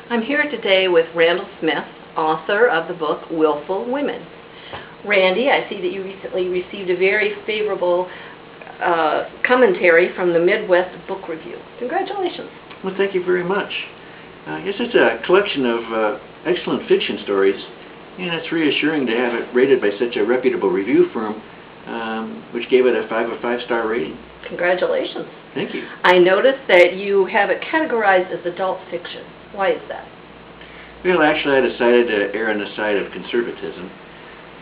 I'm here today with Randall Smith, author of the book Willful Women. Randy, I see that you recently received a very favorable commentary from the Midwest Book Review. Congratulations. Well, thank you very much. Yes, it's a collection of excellent fiction stories, and it's reassuring to have it rated by such a reputable review firm, which gave it a 5-star rating. Congratulations. Thank you. I noticed that you have it categorized as adult fiction. Why is that? Well, actually, I decided to err on the side of conservatism.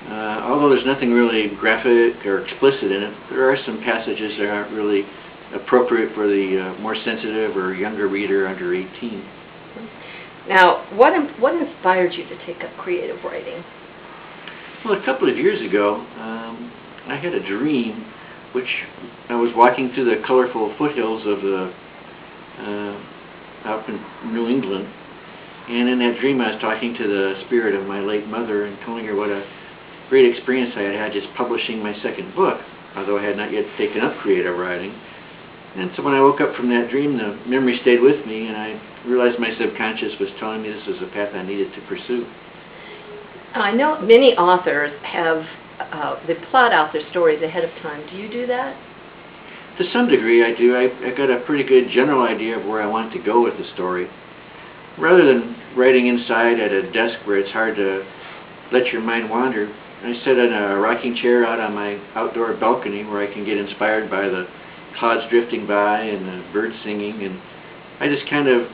Although there's nothing really graphic or explicit in it, there are some passages that aren't really appropriate for the more sensitive or younger reader under 18. Now, what inspired you to take up creative writing? Well, a couple of years ago, I had a dream which I was walking through the colorful foothills of the out in New England, and in that dream I was talking to the spirit of my late mother and telling her what a great experience I had had just publishing my second book, although I had not yet taken up creative writing. And so when I woke up from that dream, the memory stayed with me, and I realized my subconscious was telling me this was a path I needed to pursue. I know many authors have they plot out their stories ahead of time. Do you do that? To some degree I do. I got a pretty good general idea of where I want to go with the story. Rather than writing inside at a desk where it's hard to let your mind wander, I sit in a rocking chair out on my outdoor balcony where I can get inspired by the clouds drifting by and the birds singing, and I just kind of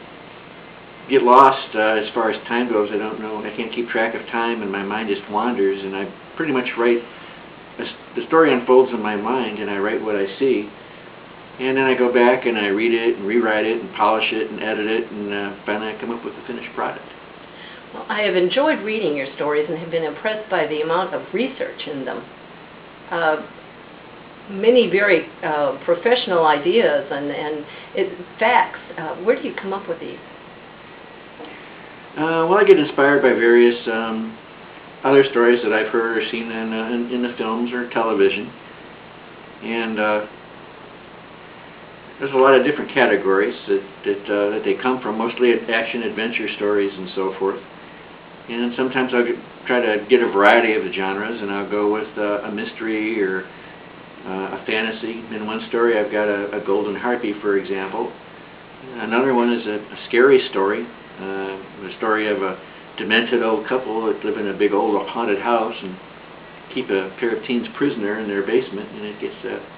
get lost as far as time goes. I don't know, I can't keep track of time, and my mind just wanders, and I pretty much write, the story unfolds in my mind, and I write what I see, and then I go back and I read it and rewrite it and polish it and edit it, and finally I come up with the finished product. Well, I have enjoyed reading your stories and have been impressed by the amount of research in them. Many very professional ideas and facts. Where do you come up with these? Well, I get inspired by various other stories that I've heard or seen in the films or television, and there's a lot of different categories that they come from, mostly action adventure stories and so forth. And sometimes I'll try to get a variety of the genres, and I'll go with a mystery or a fantasy. In one story I've got a golden harpy, for example. Another one is a scary story, the story of a demented old couple that live in a big old haunted house and keep a pair of teens prisoner in their basement, and it gets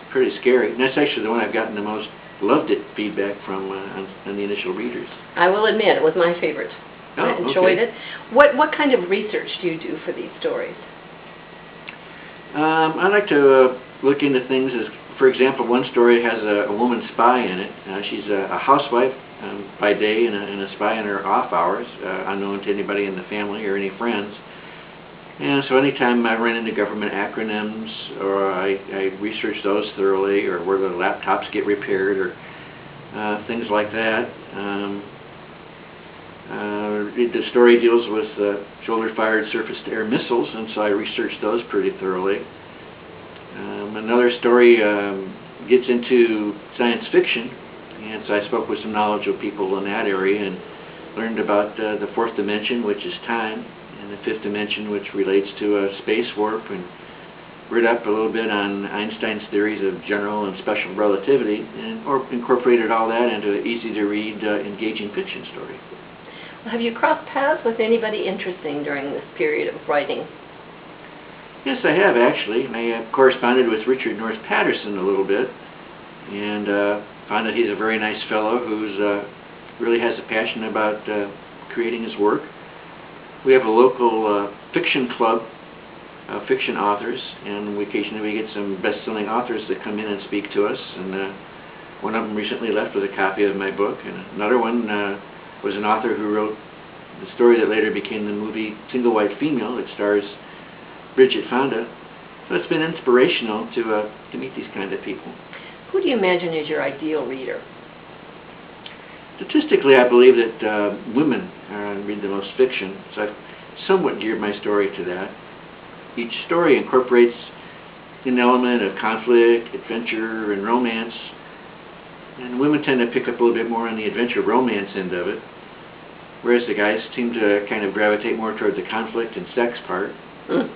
pretty scary. And that's actually the one I've gotten the most loved it feedback from on the initial readers. I will admit, it was my favorite. Oh, I enjoyed okay. it. What kind of research do you do for these stories? I like to look into things as, for example, one story has a woman spy in it. She's a housewife by day and a spy in her off hours, unknown to anybody in the family or any friends. And so anytime I run into government acronyms, or I research those thoroughly, or where the laptops get repaired, or things like that. The story deals with shoulder-fired surface-to-air missiles, and so I research those pretty thoroughly. Another story gets into science fiction, and so I spoke with some knowledgeable people in that area and learned about the fourth dimension, which is time, and the fifth dimension, which relates to space warp, and read up a little bit on Einstein's theories of general and special relativity, and incorporated all that into an easy-to-read, engaging fiction story. Well, have you crossed paths with anybody interesting during this period of writing? Yes, I have, actually. I corresponded with Richard North Patterson a little bit, and found that he's a very nice fellow who's really has a passion about creating his work. We have a local fiction club of fiction authors, and occasionally we get some best-selling authors that come in and speak to us, and one of them recently left with a copy of my book, and another one was an author who wrote the story that later became the movie Single White Female that stars Bridget Fonda. So it's been inspirational to meet these kind of people. Who do you imagine is your ideal reader? Statistically, I believe that women read the most fiction, so I've somewhat geared my story to that. Each story incorporates an element of conflict, adventure, and romance, and women tend to pick up a little bit more on the adventure romance end of it. whereas the guys seem to kind of gravitate more toward the conflict and sex part. Mm.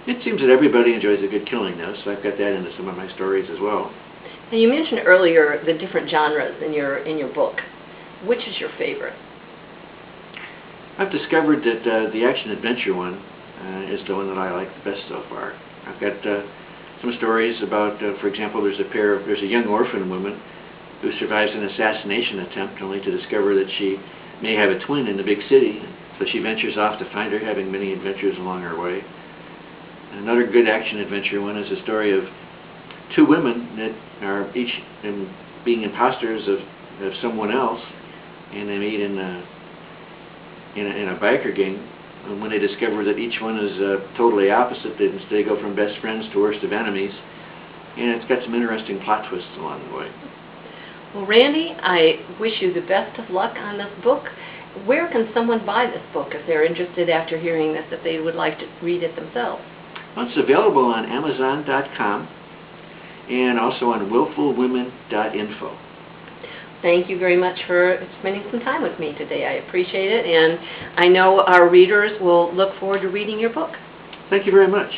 It seems that everybody enjoys a good killing, though, so I've got that into some of my stories as well. Now, you mentioned earlier the different genres in your book. Which is your favorite? I've discovered that the action-adventure one is the one that I like the best so far. I've got some stories about, for example, there's a young orphan woman who survives an assassination attempt only to discover that she may have a twin in the big city, so she ventures off to find her, having many adventures along her way. Another good action-adventure one is a story of two women that are each being imposters of someone else, and they meet in a biker gang. And when they discover that each one is totally opposite, they go from best friends to worst of enemies, and it's got some interesting plot twists along the way. Well, Randy, I wish you the best of luck on this book. Where can someone buy this book if they're interested after hearing this, if they would like to read it themselves? Well, it's available on Amazon.com and also on willfulwomen.info. Thank you very much for spending some time with me today. I appreciate it, and I know our readers will look forward to reading your book. Thank you very much.